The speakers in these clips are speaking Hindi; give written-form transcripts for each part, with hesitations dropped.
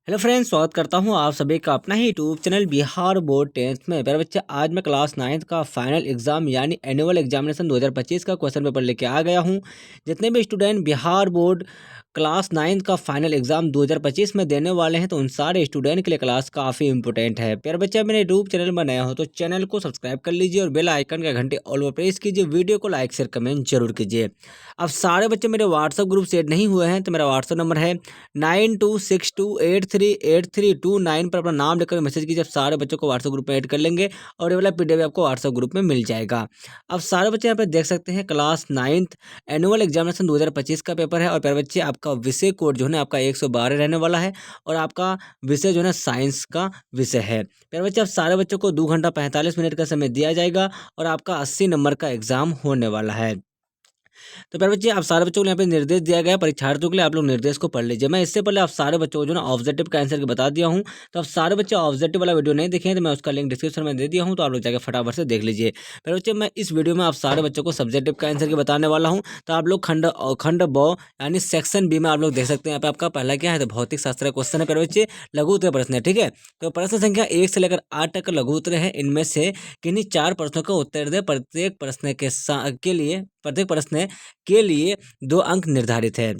हेलो फ्रेंड्स, स्वागत करता हूं आप सभी का अपना ही YouTube channel Bihar board 10th में। प्यारे बच्चे, आज मैं क्लास 9th का फाइनल एग्जाम यानी एनुअल एग्जामिनेशन 2025 का क्वेश्चन पेपर लेके आ गया हूं। जितने भी student Bihar board class 9th का फाइनल एग्जाम 2025 में देने वाले हैं, तो उन सारे स्टूडेंट के लिए क्लास काफ़ी इंपॉर्टेंट है। प्यारे बच्चे, मेरे यूट्यूब चैनल में नया हो तो चैनल को सब्सक्राइब कर लीजिए और बेल आइकन का घंटे ऑल पर प्रेस कीजिए। वीडियो को लाइक शेयर कमेंट जरूर कीजिए। अब सारे बच्चे मेरे व्हाट्सअप ग्रुप से ऐड नहीं हुए हैं तो मेरा व्हाट्सअप नंबर है 9262838329 पर अपना नाम लिखकर मैसेज कीजिए। सारे बच्चों को व्हाट्सएप ग्रुप में ऐड कर लेंगे और ये वाला पीडीएफ आपको व्हाट्सएप ग्रुप में मिल जाएगा। अब सारे बच्चे यहाँ पे देख सकते हैं, क्लास 9th एनुअल एग्जामिनेशन 2025 का पेपर है। और प्यारे बच्चे, आपका विषय कोड जो है ना आपका 112 रहने वाला है और आपका विषय जो है ना साइंस का विषय है। प्यारे बच्चे, अब सारे बच्चों को 2 घंटा 45 मिनट का समय दिया जाएगा और आपका 80 नंबर का एग्जाम होने वाला है। तो प्यारे बच्चे, आप सारे बच्चों को यहाँ पे निर्देश दिया गया है परीक्षार्थियों के लिए। आप लोग निर्देश को पढ़ लीजिए। मैं इससे पहले आप सारे बच्चों को जो ना ऑब्जेक्टिव का आंसर बता दिया हूँ। तो आप सारे बच्चे ऑब्जेक्टिव वाला वीडियो नहीं देखे हैं तो मैं उसका लिंक डिस्क्रिप्शन में दे दिया हूँ, तो आप लोग जाकर फटाफट से देख लीजिए। प्यारे बच्चे, मैं इस वीडियो में आप सारे बच्चों को सब्जेक्टिव का आंसर बताने वाला हूँ। तो आप लोग खंड ब यानी सेक्शन बी में आप लोग देख सकते हैं। यहाँ पे आपका पहला क्या है, तो भौतिक शास्त्र का क्वेश्चन है। प्यारे बच्चे, लघु उत्तर प्रश्न है, ठीक है। तो प्रश्न संख्या 1 से लेकर 8 तक लघु उत्तर है। इनमें से किन्हीं 4 प्रश्नों का उत्तर दे। प्रत्येक प्रश्न के लिए 2 अंक निर्धारित है।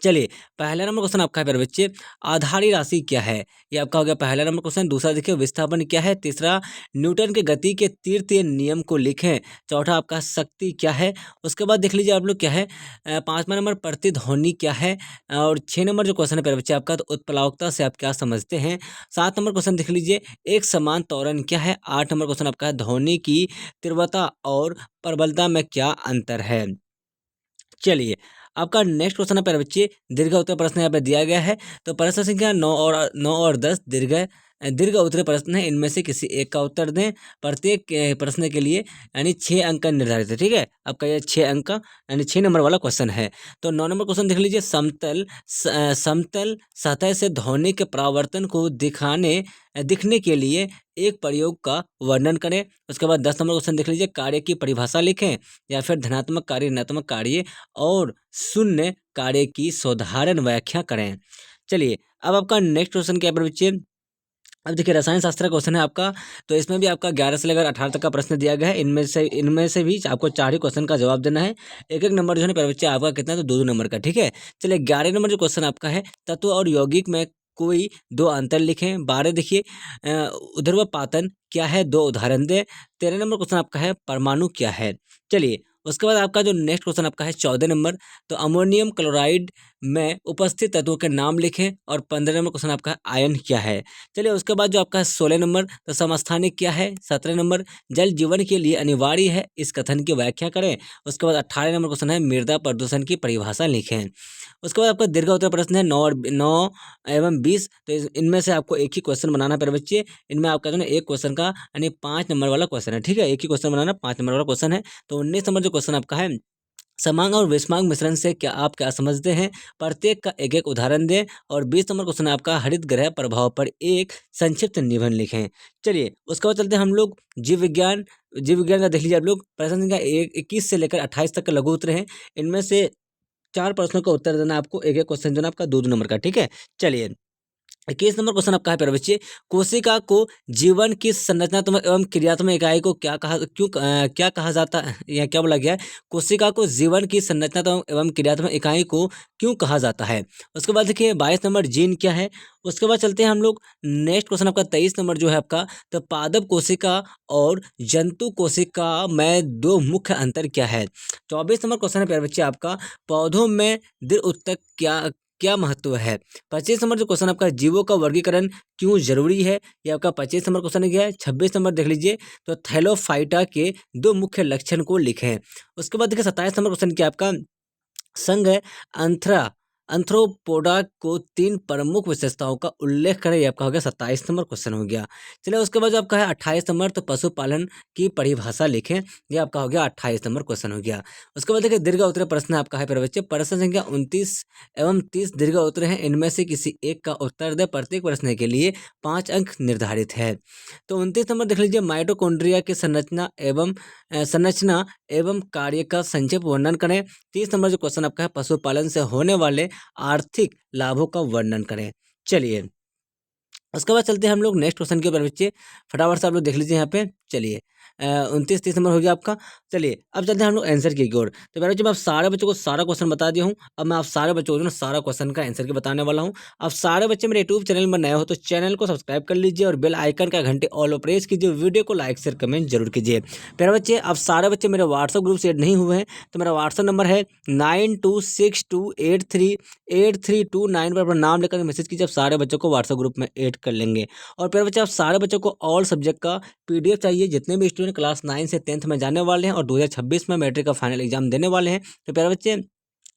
चलिए, पहला नंबर क्वेश्चन आपका है प्यारे बच्चे, आधारी राशि क्या है। ये आपका हो गया पहला नंबर क्वेश्चन। दूसरा देखिए, विस्थापन क्या है। तीसरा, न्यूटन के गति के तृतीय नियम को लिखें। चौथा आपका शक्ति क्या है। उसके बाद देख लीजिए आप लोग क्या है, 5वां नंबर प्रतिध्वनि क्या है। और 6 नंबर जो क्वेश्चन है प्यारे बच्चे आपका, तो उत्प्लावकता से आप क्या समझते हैं। 7 नंबर क्वेश्चन देख लीजिए, एक समान त्वरण क्या है। 8 नंबर क्वेश्चन आपका है, ध्वनि की तीव्रता और प्रबलता में क्या अंतर है। चलिए, आपका नेक्स्ट क्वेश्चन है प्यारे बच्चे, दीर्घ उत्तरीय प्रश्न यहाँ पे दिया गया है। तो प्रश्न संख्या 9 और 10 दीर्घ उत्तरीय प्रश्न है। इनमें से किसी एक का उत्तर दें। प्रत्येक प्रश्न के लिए यानी 6 अंक का निर्धारित है, ठीक है। आपका ये 6 अंक का यानी 6 नंबर वाला क्वेश्चन है। तो 9 नंबर क्वेश्चन देख लीजिए, समतल सतह से ध्वनि के परावर्तन को दिखने के लिए एक प्रयोग का वर्णन करें। उसके बाद 10 नंबर क्वेश्चन देख लीजिए, कार्य की परिभाषा लिखें। या फिर धनात्मक कार्य, ऋणात्मक कार्य और शून्य कार्य की साधारण व्याख्या करें। चलिए, अब आपका नेक्स्ट क्वेश्चन क्या है बच्चे। अब देखिए, रसायन शास्त्र का क्वेश्चन है आपका। तो इसमें भी आपका 11 से लेकर 18 तक का प्रश्न दिया गया है। इनमें से भी आपको 4 ही क्वेश्चन का जवाब देना है। एक एक नंबर जो है ना प्यारे बच्चे आपका कितना, तो 2 नंबर का, ठीक है। चलिए, 11 नंबर जो क्वेश्चन आपका है, तत्व और यौगिक में कोई 2 अंतर लिखें। 12 देखिए, ऊर्ध्वपातन क्या है, 2 उदाहरण दें। 13 नंबर क्वेश्चन आपका है, परमाणु क्या है। चलिए, उसके बाद आपका जो नेक्स्ट क्वेश्चन आपका है 14 नंबर, तो अमोनियम क्लोराइड में उपस्थित तत्वों के नाम लिखें। और 15 नंबर क्वेश्चन आपका आयन क्या है। चलिए, उसके बाद जो आपका है 16 नंबर, तो समस्थानिक क्या है। 17 नंबर, जल जीवन के लिए अनिवार्य है, इस कथन की व्याख्या करें। उसके बाद 18 नंबर क्वेश्चन है, मृदा प्रदूषण की परिभाषा लिखें। उसके बाद आपका दीर्घ उत्तर प्रश्न है 9 एवं 20। तो इनमें से आपको एक ही क्वेश्चन बनाना है बच्चे। इनमें आपका जो है एक क्वेश्चन का यानी 5 नंबर वाला क्वेश्चन है, ठीक है। एक ही क्वेश्चन बनाना, 5 नंबर वाला क्वेश्चन है। तो 19 नंबर जो क्वेश्चन आपका है, समांग और विषमांग मिश्रण से आप क्या समझते हैं। प्रत्येक का एक एक उदाहरण दें। और 20 नंबर क्वेश्चन आपका, हरित ग्रह प्रभाव पर एक संक्षिप्त निबंध लिखें। चलिए, उसके बाद चलते हैं हम लोग जीव विज्ञान का देख लीजिए आप लोग। प्रश्न संख्या 21 से लेकर 28 तक का लघु उत्तर है। इनमें से 4 प्रश्नों का उत्तर देना आपको। एक एक क्वेश्चन जो है आपका 2 नंबर का, ठीक है। चलिए, 21 नंबर क्वेश्चन आपका है प्यारे बच्चे, कोशिका को जीवन की संरचनात्मक एवं क्रियात्मक इकाई को क्या कहा जाता है, या क्या बोला गया है। कोशिका को जीवन की संरचनात्मक एवं क्रियात्मक इकाई को क्यों कहा जाता है। उसके बाद देखिए 22 नंबर, जीन क्या है। उसके बाद चलते हैं हम लोग नेक्स्ट क्वेश्चन आपका 23 नंबर जो है आपका, तो पादप कोशिका और जंतु कोशिका में 2 मुख्य अंतर क्या है। 24 नंबर क्वेश्चन है प्यारे बच्चे आपका, पौधों में दृढ़ उत्तक क्या क्या महत्व है। 25 नंबर जो क्वेश्चन आपका, जीवों का वर्गीकरण क्यों जरूरी है। ये आपका 25 नंबर क्वेश्चन गया है। 26 नंबर देख लीजिए, तो थैलोफाइटा के 2 मुख्य लक्षण को लिखें। उसके बाद देखिए 27 नंबर क्वेश्चन क्या आपका, संघ अंथ्रोपोडा को 3 प्रमुख विशेषताओं का उल्लेख करें। ये आपका हो गया 27 नंबर क्वेश्चन हो गया। चलिए, उसके बाद जो आपका है 28 नंबर, तो पशुपालन की परिभाषा लिखें। ये आपका हो गया 28 नंबर क्वेश्चन हो गया। उसके बाद देखिए दीर्घ उत्तरीय प्रश्न आपका है प्यारे बच्चे। प्रश्न संख्या 29 एवं 30 दीर्घ उत्तर है। इनमें से किसी एक का उत्तर दे। प्रत्येक प्रश्न के लिए 5 अंक निर्धारित है। तो 29 नंबर देख लीजिए, माइटोकॉन्ड्रिया की संरचना एवं कार्य का संक्षिप्त वर्णन करें। 30 नंबर जो क्वेश्चन आपका है, पशुपालन से होने वाले आर्थिक लाभों का वर्णन करें। चलिए, उसके बाद चलते हैं हम लोग नेक्स्ट क्वेश्चन के ऊपर बच्चे। फटाफट से आप लोग देख लीजिए यहाँ पे। चलिए 29-30 नंबर हो गया आपका। चलिए अब चलते हैं हम लोग आंसर की ओर। तो मेरे बच्चे मैं आप सारे बच्चों को सारा क्वेश्चन बता दिया हूँ। अब मैं आप सारे बच्चों को जो ना सारा क्वेश्चन का आंसर के बताने वाला हूँ। अब सारे बच्चे मेरे यूट्यूब चैनल में नए हो तो चैनल को सब्सक्राइब कर लीजिए और बेल आइकन का घंटे ऑल पर प्रेस कीजिए। वीडियो को लाइक शेयर कमेंट जरूर कीजिए। मेरे बच्चे अब सारे बच्चे मेरे व्हाट्सअप ग्रुप से ऐड नहीं हुए हैं तो मेरा व्हाट्सअप नंबर है 9262838329 पर अपना नाम लेकर मैसेज कीजिए। आप सारे बच्चों को व्हाट्सअप ग्रुप में ऐड कर लेंगे। और प्यारे बच्चे आप सारे बच्चों को ऑल सब्जेक्ट का पीडीएफ चाहिए। जितने भी स्टूडेंट क्लास 9 से 10th में जाने वाले हैं और 2026 में मैट्रिक का फाइनल एग्जाम देने वाले हैं तो प्यारे बच्चे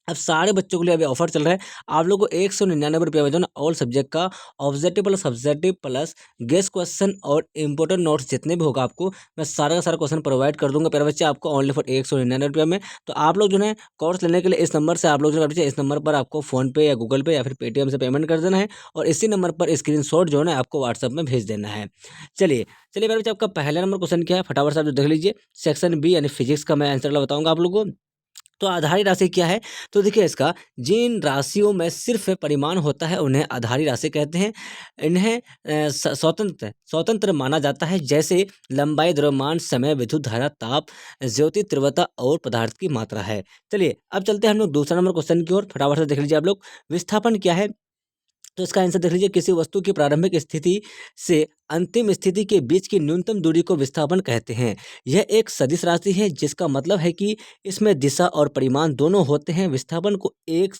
अब सारे बच्चों के लिए अभी ऑफर चल रहा है। आप लोगों को 199 रुपये में जो ना ऑल सब्जेक्ट का objective plus subjective plus guest question और इंपोर्टेंट नोट्स जितने भी होगा आपको मैं सारा का सारा क्वेश्चन प्रोवाइड कर दूंगा प्यारे बच्चे आपको ओनली फॉर 199 रुपये में। तो आप लोग जो है कोर्स लेने के लिए इस नंबर से आप लोग जो है बच्चे इस नंबर पर आपको फोनपे या गूगल पे या फिर पेटीएम से पेमेंट कर देना है और इसी नंबर पर स्क्रीनशॉट जो है ना आपको व्हाट्सअप में भेज देना है। चलिए चलिए प्यारे बच्चे आपका पहला नंबर क्वेश्चन क्या है फटाफट से आप देख लीजिए। सेक्शन बी यानी फिजिक्स का मैं आंसर बताऊंगा आप लोगों को। तो आधारी राशि क्या है? तो देखिए इसका जिन राशियों में सिर्फ परिमाण होता है उन्हें आधारी राशि कहते हैं। इन्हें स्वतंत्र स्वतंत्र माना जाता है जैसे लंबाई, द्रव्यमान, समय, विद्युत धारा, ताप, ज्योति तीव्रता और पदार्थ की मात्रा है। चलिए अब चलते हैं हम लोग दूसरा नंबर क्वेश्चन की ओर। फटाफट से देख लीजिए आप लोग। विस्थापन क्या है? तो इसका आंसर देख लीजिए। किसी वस्तु की प्रारंभिक स्थिति से अंतिम स्थिति के बीच की न्यूनतम दूरी को विस्थापन कहते हैं। यह एक सदिश राशि है जिसका मतलब है कि इसमें दिशा और परिमाण दोनों होते हैं। विस्थापन को एक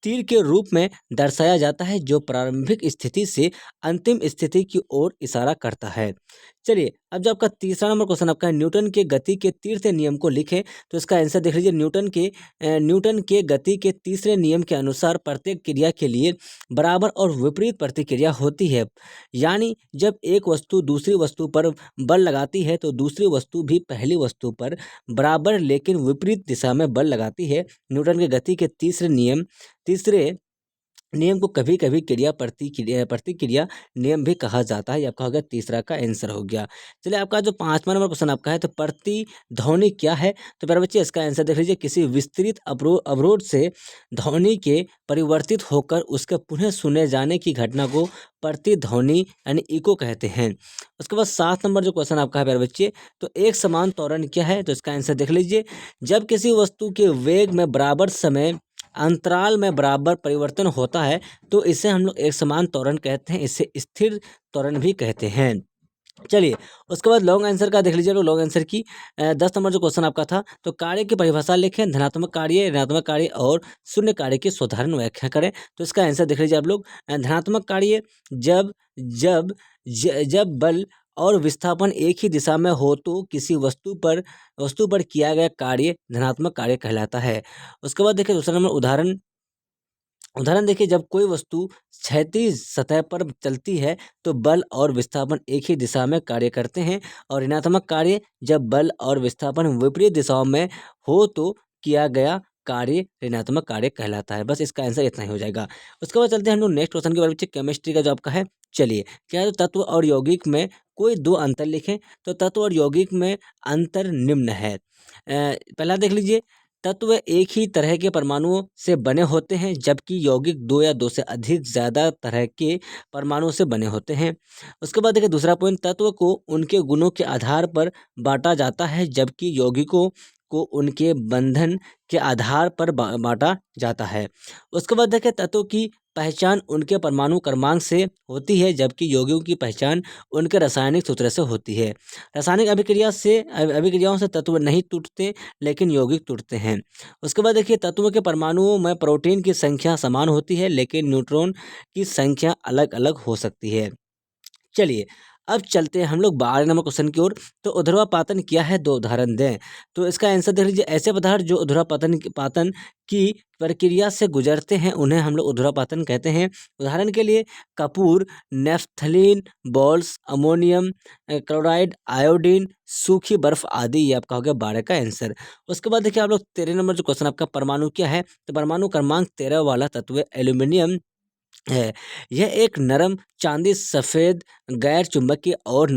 तीर के रूप में दर्शाया जाता है जो प्रारंभिक स्थिति से अंतिम स्थिति की ओर इशारा करता है। चलिए अब जो आपका तीसरा नंबर क्वेश्चन आपका है न्यूटन के गति के तीसरे नियम को लिखें। तो इसका आंसर देख लीजिए। न्यूटन के गति के तीसरे नियम के अनुसार प्रत्येक क्रिया के लिए बराबर और विपरीत प्रतिक्रिया होती है। यानी जब एक वस्तु दूसरी वस्तु पर बल लगाती है तो दूसरी वस्तु भी पहली वस्तु पर बराबर लेकिन विपरीत दिशा में बल लगाती है। न्यूटन के गति के तीसरे नियम को कभी कभी प्रतिक्रिया नियम भी कहा जाता है। ये आपका हो गया तीसरा का आंसर हो गया। चलिए आपका जो पांचवा नंबर क्वेश्चन आपका है तो प्रतिध्वनि क्या है? तो प्यारे बच्चे इसका आंसर देख लीजिए। किसी विस्तृत अवरोध से ध्वनि के परिवर्तित होकर उसके पुनः सुने जाने की घटना को प्रतिध्वनि यानी इको कहते हैं। उसके बाद 7 नंबर जो क्वेश्चन आपका है प्यारे बच्चे तो एक समान त्वरण क्या है? तो इसका आंसर देख लीजिए। जब किसी वस्तु के वेग में बराबर समय अंतराल में बराबर परिवर्तन होता है तो इसे हम लोग एक समान त्वरण कहते हैं। इसे स्थिर त्वरण भी कहते हैं। चलिए उसके बाद लॉन्ग आंसर का देख लीजिए। लॉन्ग आंसर की 10 नंबर जो क्वेश्चन आपका था तो कार्य की परिभाषा लिखें। धनात्मक कार्य, ऋणात्मक कार्य और शून्य कार्य की साधारण व्याख्या करें। तो इसका आंसर देख लीजिए आप लोग। धनात्मक कार्य जब जब जब बल और विस्थापन एक ही दिशा में हो तो किसी वस्तु पर किया गया कार्य धनात्मक कार्य कहलाता है। उसके बाद देखिए दूसरा नंबर उदाहरण देखिए। जब कोई वस्तु क्षैतिज सतह पर चलती है तो बल और विस्थापन एक ही दिशा में कार्य करते हैं। और ऋणात्मक कार्य जब बल और विस्थापन विपरीत दिशाओं में हो तो किया गया कार्य ऋणात्मक कार्य कहलाता है। बस इसका आंसर इतना ही हो जाएगा। उसके बाद चलते हैं हम लोग नेक्स्ट क्वेश्चन के बारे में। केमिस्ट्री का जो आपका है। चलिए क्या है? तो तत्व और यौगिक में कोई दो अंतर लिखें। तो तत्व और यौगिक में अंतर निम्न है। पहला देख लीजिए। तत्व एक ही तरह के परमाणुओं से बने होते हैं जबकि यौगिक दो या दो से अधिक ज़्यादा तरह के परमाणुओं से बने होते हैं। उसके बाद देखिए दूसरा पॉइंट। तत्व को उनके गुणों के आधार पर बांटा जाता है जबकि यौगिकों को उनके बंधन के आधार पर बांटा जाता है। उसके बाद देखिए तत्व की पहचान उनके परमाणु क्रमांक से होती है जबकि यौगिकों की पहचान उनके रासायनिक सूत्र से होती है। रासायनिक अभिक्रियाओं से तत्व नहीं टूटते लेकिन यौगिक टूटते हैं। उसके बाद देखिए तत्वों के परमाणुओं में प्रोटीन की संख्या समान होती है लेकिन न्यूट्रॉन की संख्या अलग अलग हो सकती है। चलिए अब चलते हैं हम लोग 12 नंबर क्वेश्चन की ओर। तो ऊर्ध्वापातन क्या है? 2 उदाहरण दें। तो इसका आंसर देख लीजिए। ऐसे पदार्थ जो ऊर्ध्वापातन की प्रक्रिया से गुजरते हैं उन्हें हम लोग ऊर्ध्वापातन कहते हैं। उदाहरण के लिए Kapoor, naphthalene balls, ammonium chloride, iodine, सूखी बर्फ आदि। ये आपका हो गया 12 का आंसर। उसके बाद देखिए आप लोग 13 नंबर जो क्वेश्चन आपका परमाणु क्या है? तो परमाणु क्रमांक 13 वाला तत्व एल्यूमिनियम है। यह एक नरम चांदी सफ़ेद गैर चुंबकीय और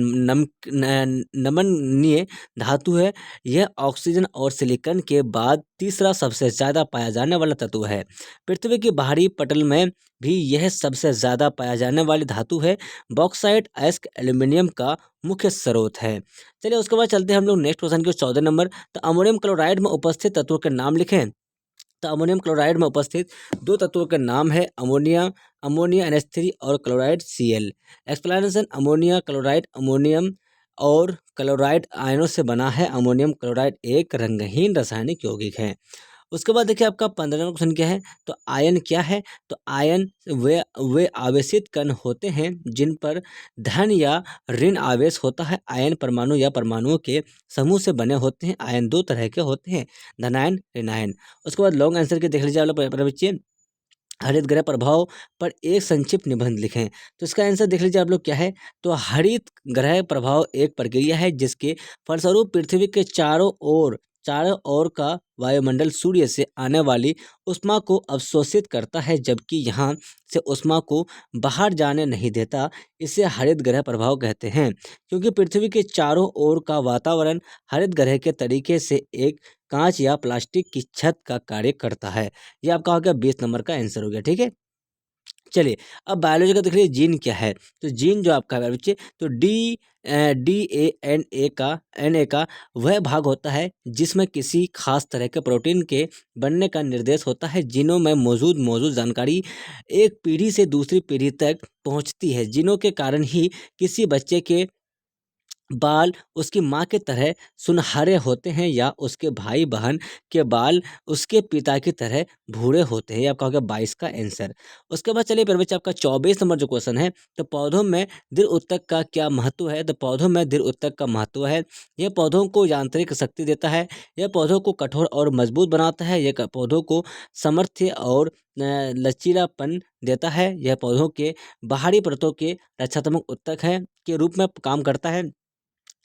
नमनीय धातु है। यह ऑक्सीजन और सिलिकॉन के बाद तीसरा सबसे ज़्यादा पाया जाने वाला तत्व है। पृथ्वी के बाहरी पटल में भी यह सबसे ज़्यादा पाया जाने वाली धातु है। बॉक्साइट अयस्क एल्यूमिनियम का मुख्य स्रोत है। चलिए उसके बाद चलते हैं हम लोग नेक्स्ट क्वेश्चन के 14 नंबर। तो अमोनियम क्लोराइड में उपस्थित तत्वों के नाम लिखें। तो अमोनियम क्लोराइड में उपस्थित दो तत्वों के नाम है अमोनिया अमोनिया NH3 और chloride Cl। Explanation. Ammonia chloride ammonium और क्लोराइड आयनों से बना है। अमोनियम क्लोराइड एक रंगहीन रासायनिक यौगिक है। उसके बाद देखिए आपका 15वां क्वेश्चन क्या है। तो आयन क्या है। तो आयन वे आवेशित कण होते हैं जिन पर धन या ऋण आवेश होता है। आयन परमाणु या परमाणुओं के समूह से बने होते हैं। आयन दो तरह के होते हैं, धनायन ऋणायन। उसके बाद लॉन्ग आंसर के देख लीजिए आप लोग बच्चे। हरित गृह प्रभाव पर एक संक्षिप्त निबंध लिखें। तो इसका आंसर देख लीजिए आप लोग क्या है। तो हरित ग्रह प्रभाव एक प्रक्रिया है जिसके फलस्वरूप पृथ्वी के चारों ओर का वायुमंडल सूर्य से आने वाली ऊष्मा को अवशोषित करता है, जबकि यहाँ से ऊष्मा को बाहर जाने नहीं देता। इसे हरित ग्रह प्रभाव कहते हैं। क्योंकि पृथ्वी के चारों ओर का वातावरण हरित ग्रह के तरीके से एक कांच या प्लास्टिक की छत का कार्य करता है। ये आपका हो गया 20 नंबर का आंसर हो गया। ठीक है। चलिए अब बायोलॉजी का देख लीजिए जीन क्या है। तो जीन जो आपका है बच्चे, तो DNA का वह भाग होता है जिसमें किसी खास तरह के प्रोटीन के बनने का निर्देश होता है। जीनों में मौजूद जानकारी एक पीढ़ी से दूसरी पीढ़ी तक पहुंचती है। जीनों के कारण ही किसी बच्चे के बाल उसकी माँ की तरह सुनहरे होते हैं या उसके भाई बहन के बाल उसके पिता की तरह भूरे होते हैं। ये आपका हो गया 22 का आंसर। उसके बाद चलिए फिर बच्चे आपका 24 नंबर जो क्वेश्चन है। तो पौधों में दृढ़ उत्तक का क्या महत्व है। तो पौधों में दृढ़ उत्तक का महत्व है, यह पौधों को यांत्रिक शक्ति देता है, यह पौधों को कठोर और मजबूत बनाता है, यह पौधों को सामर्थ्य और लचीलापन देता है, यह पौधों के बाहरी परतों के रक्षात्मक उत्तक है के रूप में काम करता है,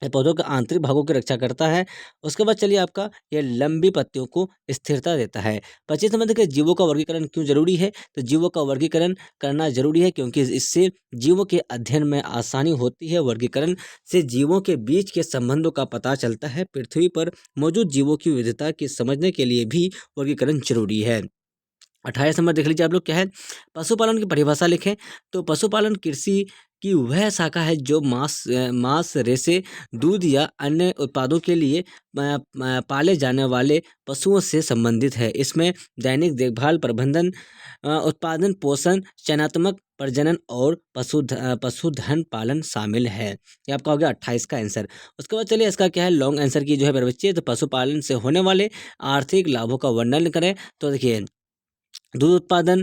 ये पौधों के आंतरिक भागों की रक्षा करता है। उसके बाद चलिए आपका ये लंबी पत्तियों को स्थिरता देता है। 25 नंबर देखिए जीवों का वर्गीकरण क्यों जरूरी है। तो जीवों का वर्गीकरण करना जरूरी है क्योंकि इससे जीवों के अध्ययन में आसानी होती है। वर्गीकरण से जीवों के बीच के संबंधों का पता चलता है। पृथ्वी पर मौजूद जीवों की विविधता की समझने के लिए भी वर्गीकरण जरूरी है। 28 नंबर देख लीजिए आप लोग क्या है। पशुपालन की परिभाषा लिखें। तो पशुपालन कृषि की वह शाखा है जो मांस रेशे दूध या अन्य उत्पादों के लिए पाले जाने वाले पशुओं से संबंधित है। इसमें दैनिक देखभाल, प्रबंधन, उत्पादन, पोषण, चयनात्मक प्रजनन और पशुधन पालन शामिल है। ये आपका हो गया 28 का आंसर। उसके बाद चलिए इसका क्या है लॉन्ग आंसर की जो है मेरे बच्चे। तो पशुपालन से होने वाले आर्थिक लाभों का वर्णन करें। तो देखिए दूध उत्पादन,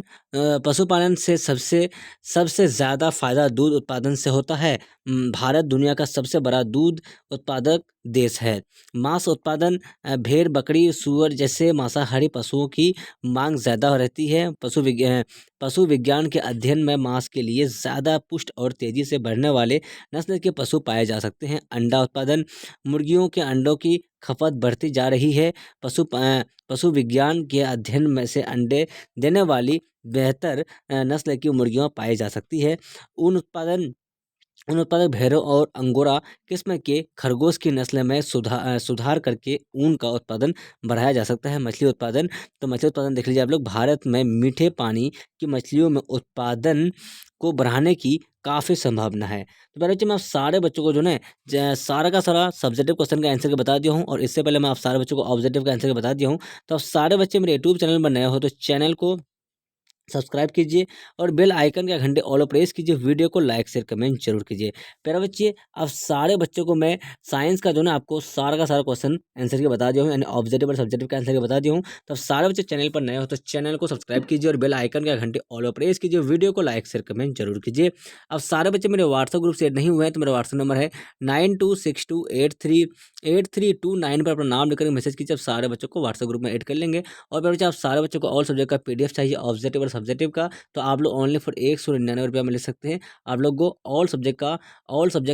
पशुपालन से सबसे सबसे ज़्यादा फायदा दूध उत्पादन से होता है। भारत दुनिया का सबसे बड़ा दूध उत्पादक देश है। मांस उत्पादन, भेड़, बकरी, सूअर जैसे मांसाहारी पशुओं की मांग ज़्यादा रहती है। पशु विज्ञान के अध्ययन में मांस के लिए ज़्यादा पुष्ट और तेज़ी से बढ़ने वाले नस्ल के पशु पाए जा सकते हैं। अंडा उत्पादन, मुर्गियों के अंडों की खपत बढ़ती जा रही है। पशु विज्ञान के अध्ययन में से अंडे देने वाली बेहतर नस्ल की मुर्गियाँ पाई जा सकती है। ऊन उत्पादन, उन उत्पादक भेड़ों और अंगोरा किस्म के खरगोश की नस्ल में सुधार करके ऊन का उत्पादन बढ़ाया जा सकता है। मछली उत्पादन, तो मछली उत्पादन देख लीजिए आप लोग। भारत में मीठे पानी की मछलियों में उत्पादन को बढ़ाने की काफ़ी संभावना है। तो मेरे बच्चे मैं आप सारे बच्चों को जो ना सारा का सारा सब्जेक्टिव क्वेश्चन का आंसर के बता दिया हूँ और इससे पहले मैं आप सारे बच्चों को ऑब्जेक्टिव का आंसर के बता दिया हूँ। तो आप सारे बच्चे मेरे यूट्यूब चैनल पर नए हो तो चैनल को सब्सक्राइब कीजिए और बेल आइकन के घंटे ऑल प्रेस कीजिए। वीडियो को लाइक शेयर कमेंट जरूर कीजिए। प्यारे बच्चे अब सारे बच्चों को मैं साइंस का जो ना आपको सारा का सारा क्वेश्चन आंसर के बता दिया हूँ, यानी ऑब्जेक्टिव और सब्जेक्टिव के आंसर के बता दिया हूँ। तो अब सारे बच्चे चैनल पर नए हो तो चैनल को सब्सक्राइब कीजिए और बेल आइकन के घंटे ऑल प्रेस कीजिए। वीडियो को लाइक शेयर कमेंट जरूर कीजिए। अब सारे बच्चे मेरे व्हाट्सएप ग्रुप से ऐड नहीं हुए हैं तो मेरा व्हाट्सएप नंबर है 9262838329 पर अपना नाम लिखकर मैसेज कीजिए। अब सारे बच्चों को व्हाट्सएप ग्रुप में ऐड कर लेंगे। और मेरे बच्चे आप सारे बच्चों को ऑल सब्जेक्ट का PDF चाहिए, ऑब्जेक्टिव और सब्जेक्टिव का, तो आप लोग ओनली फॉर 199 रुपये में ले सकते हैं। आप लोग को ऑल सब्जेक्ट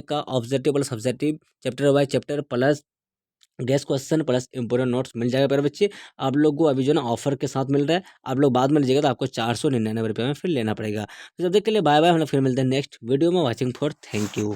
का ऑब्जेक्टिव और subjective chapter by chapter plus guess question plus important notes मिल जाएगा प्यारे बच्चे। आप लोग को अभी जो है ना ऑफर के साथ मिल रहा है, आप लोग बाद में लीजिएगा तो आपको 499 रुपये में फिर लेना पड़ेगा। तो जब तक के लिए बाय बाय, हम लोग फिर मिलते हैं नेक्स्ट वीडियो में। Watching for, thank you.